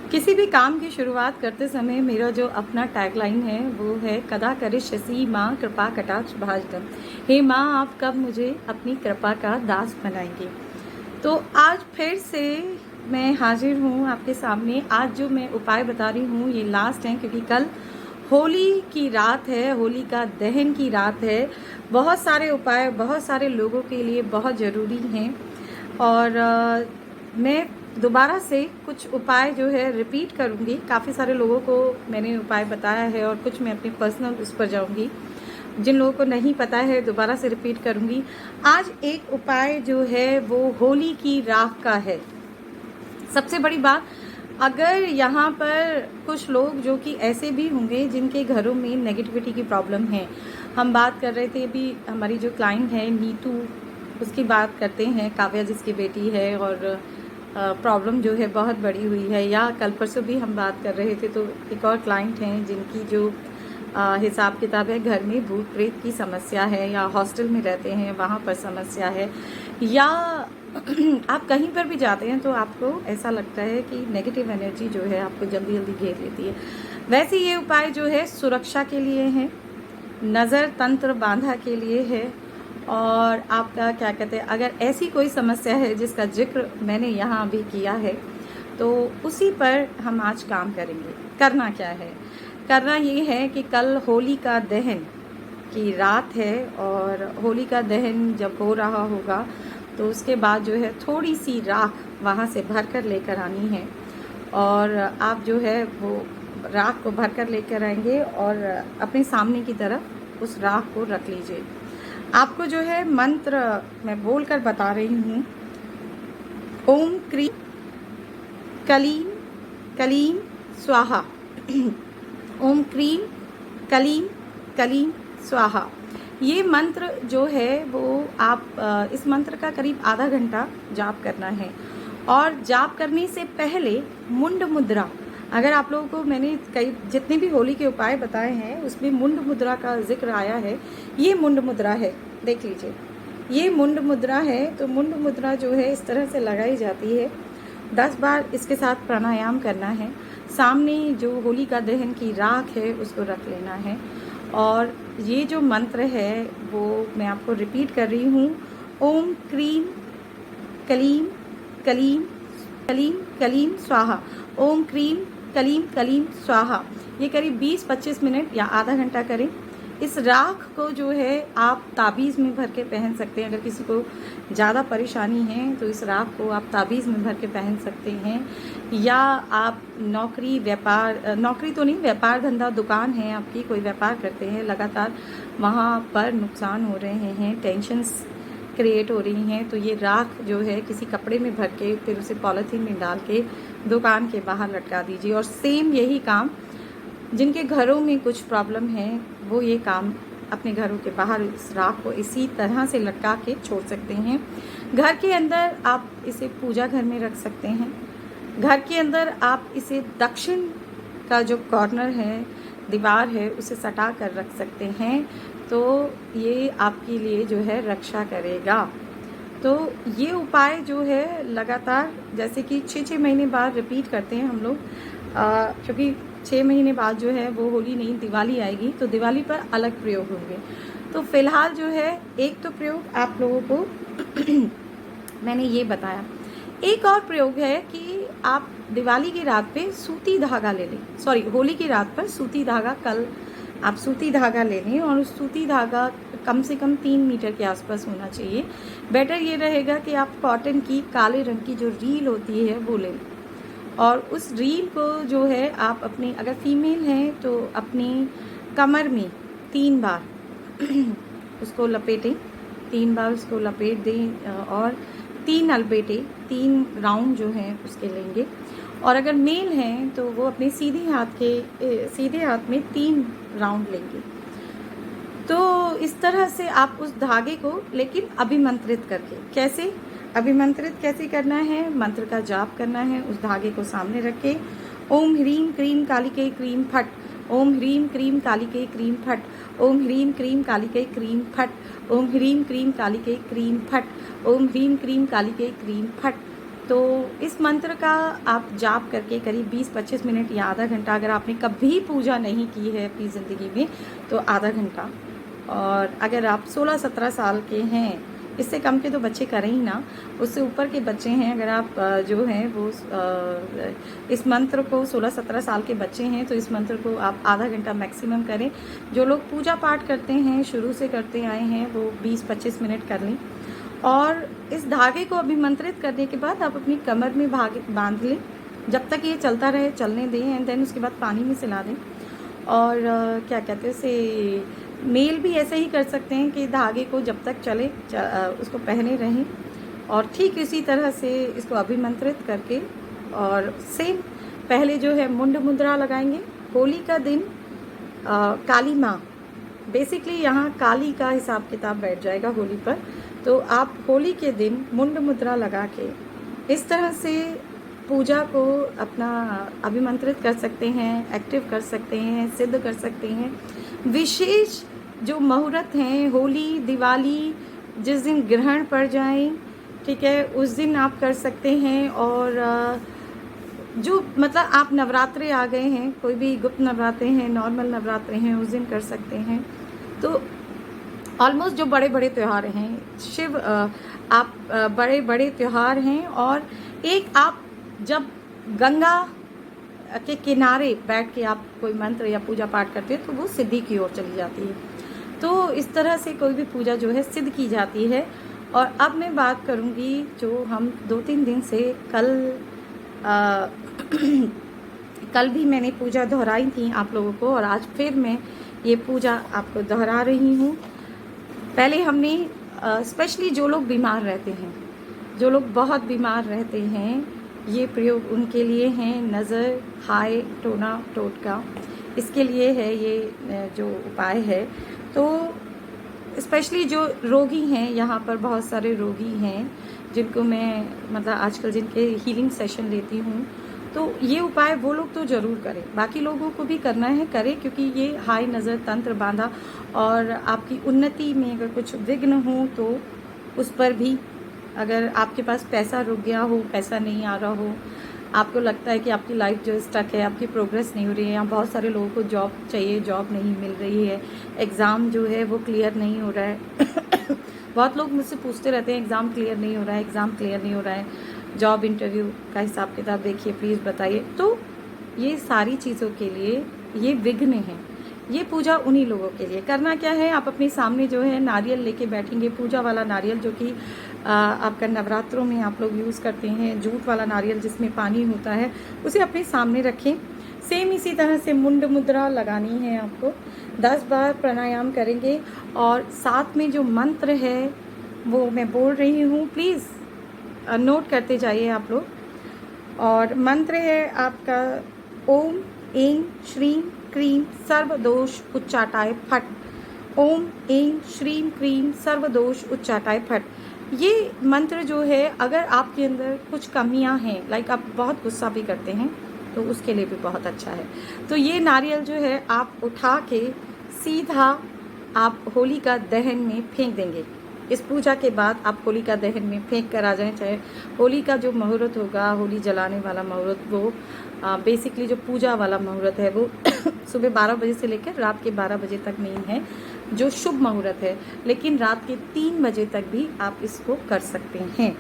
किसी भी काम की शुरुआत करते समय मेरा जो अपना टैगलाइन है वो है कदा करिष्यसि माँ कृपा कटाक्ष भाजनम। हे माँ, आप कब मुझे अपनी कृपा का दास बनाएंगे। तो आज फिर से मैं हाजिर हूँ आपके सामने। आज जो मैं उपाय बता रही हूँ ये लास्ट है, क्योंकि कल होली की रात है, होली का दहन की रात है। बहुत सारे उपाय बहुत सारे लोगों के लिए बहुत ज़रूरी हैं और मैं दोबारा से कुछ उपाय जो है रिपीट करूँगी। काफ़ी सारे लोगों को मैंने उपाय बताया है और कुछ मैं अपनी पर्सनल उस पर जाऊँगी। जिन लोगों को नहीं पता है दोबारा से रिपीट करूँगी। आज एक उपाय जो है वो होली की राख का है। सबसे बड़ी बात, अगर यहाँ पर कुछ लोग जो कि ऐसे भी होंगे जिनके घरों में नेगेटिविटी की प्रॉब्लम है। हम बात कर रहे थे अभी, हमारी जो क्लाइंट है नीतू, उसकी बात करते हैं, काव्या जिसकी बेटी है, और प्रॉब्लम जो है बहुत बड़ी हुई है। या कल परसों भी हम बात कर रहे थे तो एक और क्लाइंट हैं जिनकी जो हिसाब किताब है, घर में भूत प्रेत की समस्या है, या हॉस्टल में रहते हैं वहाँ पर समस्या है, या आप कहीं पर भी जाते हैं तो आपको ऐसा लगता है कि नेगेटिव एनर्जी जो है आपको जल्दी जल्दी घेर लेती है। वैसे ये उपाय जो है सुरक्षा के लिए है, नज़र तंत्र बांधा के लिए है, और आपका क्या कहते हैं, अगर ऐसी कोई समस्या है जिसका जिक्र मैंने यहाँ अभी किया है तो उसी पर हम आज काम करेंगे। करना क्या है, करना ये है कि कल होली का दहन की रात है, और होली का दहन जब हो रहा होगा तो उसके बाद जो है थोड़ी सी राख वहाँ से भर कर लेकर आनी है, और आप जो है वो राख को भर कर लेकर आएंगे और अपने सामने की तरफ उस राख को रख लीजिए। आपको जो है मंत्र मैं बोल कर बता रही हूँ। ओम क्रीम कलीम कलीम स्वाहा। ओम क्रीम कलीम कलीम स्वाहा। ये मंत्र जो है वो आप इस मंत्र का करीब आधा घंटा जाप करना है। और जाप करने से पहले मुंड मुद्रा, अगर आप लोगों को मैंने कई जितने भी होली के उपाय बताए हैं उसमें मुंड मुद्रा का जिक्र आया है। ये मुंड मुद्रा है, देख लीजिए, ये मुंड मुद्रा है। तो मुंड मुद्रा जो है इस तरह से लगाई जाती है। 10 बार इसके साथ प्राणायाम करना है। सामने जो होली का दहन की राख है उसको रख लेना है, और ये जो मंत्र है वो मैं आपको रिपीट कर रही हूँ। ओम क्रीम कलीम कलीम कलीम कलीम स्वाहा। ओम क्रीम कलीम कलीम स्वाहा। ये करीब 20-25 मिनट या आधा घंटा करें। इस राख को जो है आप ताबीज़ में भर के पहन सकते हैं। अगर किसी को ज़्यादा परेशानी है तो इस राख को आप ताबीज़ में भर के पहन सकते हैं, या आप नौकरी तो नहीं, व्यापार धंधा, दुकान है आपकी, कोई व्यापार करते हैं, लगातार वहाँ पर नुकसान हो रहे हैं, टेंशन्स क्रिएट हो रही हैं, तो ये राख जो है किसी कपड़े में भर के फिर उसे पॉलीथीन में डाल के दुकान के बाहर लटका दीजिए। और सेम यही काम जिनके घरों में कुछ प्रॉब्लम है वो ये काम अपने घरों के बाहर इस राख को इसी तरह से लटका के छोड़ सकते हैं। घर के अंदर आप इसे पूजा घर में रख सकते हैं। घर के अंदर आप इसे दक्षिण का जो कॉर्नर है, दीवार है, उसे सटा कर रख सकते हैं। तो ये आपके लिए जो है रक्षा करेगा। तो ये उपाय जो है लगातार जैसे कि 6-6 महीने बाद रिपीट करते हैं हम लोग, क्योंकि 6 महीने बाद जो है वो होली नहीं, दिवाली आएगी, तो दिवाली पर अलग प्रयोग होंगे। तो फिलहाल जो है एक तो प्रयोग आप लोगों को मैंने ये बताया। एक और प्रयोग है कि आप दिवाली की रात पे सूती धागा ले लें, सॉरी होली की रात पर सूती धागा, कल आप सूती धागा ले लें, और उस सूती धागा कम से कम 3 मीटर के आसपास होना चाहिए। बेटर ये रहेगा कि आप कॉटन की काले रंग की जो रील होती है वो लें, और उस रील को जो है आप अपनी, अगर फीमेल हैं तो अपनी कमर में 3 बार उसको लपेटें, 3 बार उसको लपेट दें, और 3 अलपेटे, 3 राउंड जो हैं उसके लेंगे। और अगर मेल हैं तो वो अपने सीधे हाथ में 3 राउंड लेंगे। तो इस तरह से आप उस धागे को, लेकिन अभिमंत्रित करके, कैसे अभिमंत्रित कैसे करना है, मंत्र का जाप करना है उस धागे को सामने रख के। ओम ह्रीम क्रीम कालिके क्रीम फट, ओम ह्रीम क्रीम कालिके क्रीम फट, ओम ह्रीम क्रीम कालिके क्रीम फट, ओम ह्रीम क्रीम कालिके क्रीम फट, ओम ह्रीम क्रीम कालिके क्रीम फट। तो इस मंत्र का आप जाप करके करीब 20-25 मिनट या आधा घंटा, अगर आपने कभी पूजा नहीं की है अपनी ज़िंदगी में तो आधा घंटा, और अगर आप 16-17 साल के हैं, इससे कम के तो बच्चे करें ही ना, उससे ऊपर के बच्चे हैं, अगर आप जो हैं वो इस मंत्र को 16-17 साल के बच्चे हैं तो इस मंत्र को आप आधा घंटा मैक्सिमम करें। जो लोग पूजा पाठ करते हैं, शुरू से करते आए हैं, वो 20-25 मिनट कर लें। और इस धागे को अभिमंत्रित करने के बाद आप अपनी कमर में बांध लें, जब तक ये चलता रहे चलने दें, एंड देन उसके बाद पानी में सिला दें। और क्या कहते हैं से मेल भी ऐसे ही कर सकते हैं कि धागे को जब तक चले उसको पहने रहें, और ठीक इसी तरह से इसको अभिमंत्रित करके, और सेम पहले जो है मुंड मुद्रा लगाएंगे। होली का दिन काली माँ, बेसिकली यहाँ काली का हिसाब किताब बैठ जाएगा होली पर, तो आप होली के दिन मुंड मुद्रा लगा के इस तरह से पूजा को अपना अभिमंत्रित कर सकते हैं, एक्टिव कर सकते हैं, सिद्ध कर सकते हैं। विशेष जो मुहूर्त हैं, होली, दिवाली, जिस दिन ग्रहण पड़ जाए, ठीक है, उस दिन आप कर सकते हैं। और जो मतलब आप नवरात्रे आ गए हैं, कोई भी गुप्त नवरात्रे हैं, नॉर्मल नवरात्रे हैं, उस दिन कर सकते हैं। तो ऑलमोस्ट जो बड़े बड़े त्यौहार हैं, शिव आप बड़े बड़े त्यौहार हैं, और एक आप जब गंगा के किनारे बैठ के आप कोई मंत्र या पूजा पाठ करते हैं तो वो सिद्धि की ओर चली जाती है। तो इस तरह से कोई भी पूजा जो है सिद्ध की जाती है। और अब मैं बात करूँगी जो हम 2-3 दिन से कल भी मैंने पूजा दोहराई थी आप लोगों को, और आज फिर मैं ये पूजा आपको दोहरा रही हूँ। पहले हमने स्पेशली जो लोग बीमार रहते हैं, जो लोग बहुत बीमार रहते हैं, ये प्रयोग उनके लिए हैं। नज़र, हाय, टोना, टोटका, इसके लिए है ये जो उपाय है। तो स्पेशली जो रोगी हैं, यहाँ पर बहुत सारे रोगी हैं जिनको मैं मतलब आजकल जिनके हीलिंग सेशन लेती हूँ, तो ये उपाय वो लोग तो ज़रूर करें, बाकी लोगों को भी करना है, करें, क्योंकि ये हाय नज़र तंत्र बांधा, और आपकी उन्नति में अगर कुछ विघ्न हो तो उस पर भी, अगर आपके पास पैसा रुक गया हो, पैसा नहीं आ रहा हो, आपको लगता है कि आपकी लाइफ जो स्टक है, आपकी प्रोग्रेस नहीं हो रही है, यहाँ बहुत सारे लोगों को जॉब चाहिए, जॉब नहीं मिल रही है, एग्ज़ाम जो है वो क्लियर नहीं हो रहा है बहुत लोग मुझसे पूछते रहते हैं एग्ज़ाम क्लियर नहीं हो रहा है, एग्ज़ाम क्लियर नहीं हो रहा है, जॉब इंटरव्यू का हिसाब किताब देखिए प्लीज़ बताइए। तो ये सारी चीज़ों के लिए ये विघ्न हैं। ये पूजा उन्हीं लोगों के लिए। करना क्या है, आप अपने सामने जो है नारियल लेके बैठेंगे, पूजा वाला नारियल, जो कि आपका नवरात्रों में आप लोग यूज़ करते हैं, जूट वाला नारियल जिसमें पानी होता है, उसे अपने सामने रखें। सेम इसी तरह से मुंड मुद्रा लगानी है आपको, 10 बार प्राणायाम करेंगे, और साथ में जो मंत्र है वो मैं बोल रही हूँ, प्लीज़ नोट करते जाइए आप लोग। और मंत्र है आपका ओम ऐं श्रीं क्रीं सर्वदोष उच्चाटाय फट। ओम ऐं श्रीं क्रीं सर्वदोष उच्चाटाय फट। ये मंत्र जो है, अगर आपके अंदर कुछ कमियां हैं, लाइक आप बहुत गुस्सा भी करते हैं, तो उसके लिए भी बहुत अच्छा है। तो ये नारियल जो है आप उठा के सीधा आप होलिका दहन में फेंक देंगे। इस पूजा के बाद आप होलिका दहन में फेंक कर आ जाएं। चाहे होली का जो मुहूर्त होगा, होली जलाने वाला मुहूर्त, वो बेसिकली जो पूजा वाला मुहूर्त है वो सुबह 12 बजे से लेकर रात के 12 बजे तक नहीं है, जो शुभ मुहूर्त है, लेकिन रात के 3 बजे तक भी आप इसको कर सकते हैं।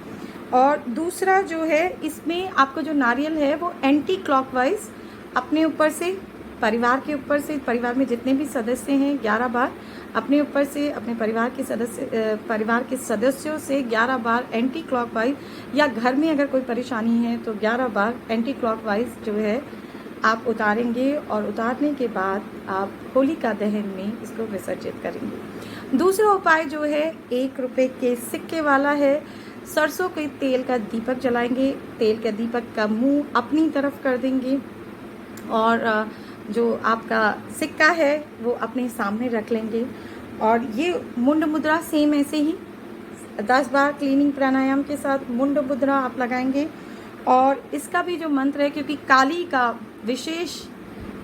और दूसरा जो है, इसमें आपको जो नारियल है वो एंटी क्लॉकवाइज अपने ऊपर से, परिवार के ऊपर से, परिवार में जितने भी सदस्य हैं 11 बार अपने ऊपर से, अपने परिवार के सदस्यों से 11 बार एंटी क्लॉकवाइज, या घर में अगर कोई परेशानी है तो 11 बार एंटी क्लॉकवाइज जो है आप उतारेंगे, और उतारने के बाद आप होलिका दहन में इसको विसर्जित करेंगे। दूसरा उपाय जो है 1 रुपये के सिक्के वाला है। सरसों के तेल का दीपक जलाएंगे, तेल का दीपक का मुंह अपनी तरफ कर देंगे, और जो आपका सिक्का है वो अपने सामने रख लेंगे। और ये मुंड मुद्रा सेम ऐसे ही 10 बार क्लीनिंग प्राणायाम के साथ मुंड मुद्रा आप लगाएंगे। और इसका भी जो मंत्र है, क्योंकि काली का विशेष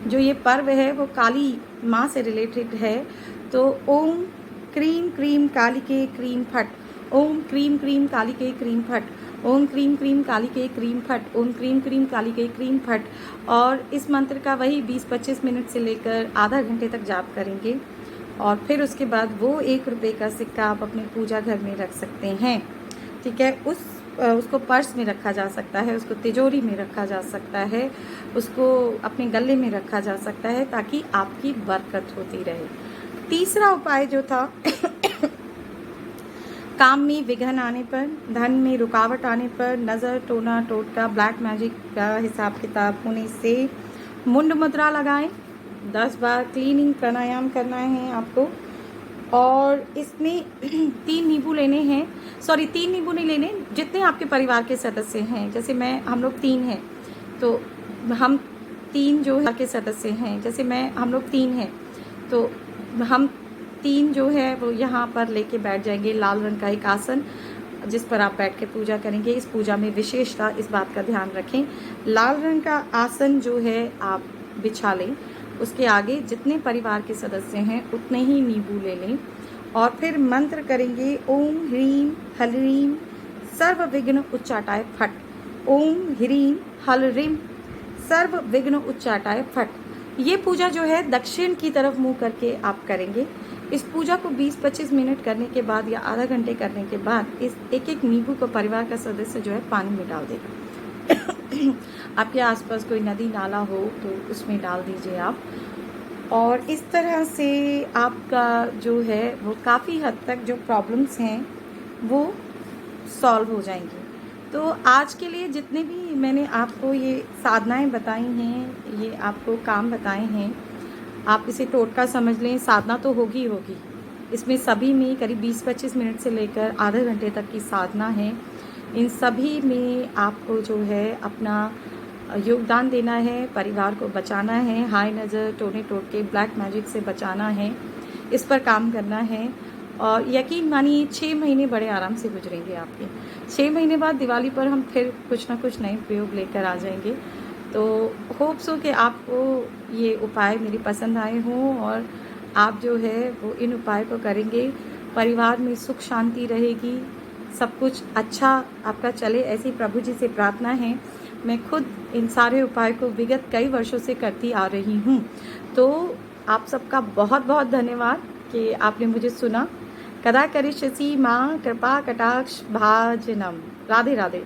जो ये पर्व है वो काली माँ से रिलेटेड है, तो ओम क्रीम क्रीम कालिके क्रीम फट, ओम क्रीम क्रीम कालिके क्रीम फट, ओम क्रीम क्रीम कालिके क्रीम फट, ओम क्रीम क्रीम कालिके क्रीम फट। और इस मंत्र का वही 20-25 मिनट से लेकर आधा घंटे तक जाप करेंगे और फिर उसके बाद वो 1 रुपये का सिक्का आप अपने पूजा घर में रख सकते हैं। ठीक है, उसको पर्स में रखा जा सकता है, उसको तिजोरी में रखा जा सकता है, उसको अपने गले में रखा जा सकता है, ताकि आपकी बरकत होती रहे। तीसरा उपाय जो था काम में विघ्न आने पर, धन में रुकावट आने पर, नज़र, टोना टोटका, ब्लैक मैजिक का हिसाब किताब होने से मुंड मुद्रा लगाएं। 10 बार क्लीनिंग प्राणायाम करना है आपको। और इसमें 3 नींबू लेने हैं, 3 नींबू नहीं लेने, जितने आपके परिवार के सदस्य हैं। जैसे हम लोग 3 हैं, तो हम 3 जो है के सदस्य हैं, जैसे हम लोग 3 हैं, तो हम 3 जो है वो यहाँ पर लेके बैठ जाएंगे। लाल रंग का एक आसन जिस पर आप बैठ के पूजा करेंगे। इस पूजा में विशेषता इस बात का ध्यान रखें, लाल रंग का आसन जो है आप बिछा लें, उसके आगे जितने परिवार के सदस्य हैं उतने ही नींबू ले लें और फिर मंत्र करेंगे ओम ह्रीम हलरीम सर्व विघ्न उच्चाटाय फट। ओम ह्रीम हलरीम सर्व विघ्न उच्चाटाय फट। ये पूजा जो है दक्षिण की तरफ मुंह करके आप करेंगे। इस पूजा को 20-25 मिनट करने के बाद या आधा घंटे करने के बाद इस एक नींबू को परिवार का सदस्य जो है पानी में डाल देगा। आपके आसपास कोई नदी नाला हो तो उसमें डाल दीजिए आप। और इस तरह से आपका जो है वो काफ़ी हद तक जो प्रॉब्लम्स हैं वो सॉल्व हो जाएंगी। तो आज के लिए जितने भी मैंने आपको ये साधनाएं बताई हैं, ये आपको काम बताए हैं, आप इसे टोटका समझ लें, साधना तो होगी होगी। इसमें सभी में करीब 20-25 मिनट से लेकर आधे घंटे तक की साधना है। इन सभी में आपको जो है अपना योगदान देना है, परिवार को बचाना है, हाय नज़र, टोने टोटके, ब्लैक मैजिक से बचाना है, इस पर काम करना है। और यकीन मानिए 6 महीने बड़े आराम से गुजरेंगे आपके। 6 महीने बाद दिवाली पर हम फिर कुछ ना कुछ नए प्रयोग लेकर आ जाएंगे। तो होप्स हो कि आपको ये उपाय मेरी पसंद आए हों और आप जो है वो इन उपाय को करेंगे, परिवार में सुख शांति रहेगी, सब कुछ अच्छा आपका चले, ऐसी प्रभु जी से प्रार्थना है। मैं खुद इन सारे उपाय को विगत कई वर्षों से करती आ रही हूँ। तो आप सबका बहुत बहुत धन्यवाद कि आपने मुझे सुना। कदा करिष्यसि माँ कृपा कटाक्ष भाजनम। राधे राधे।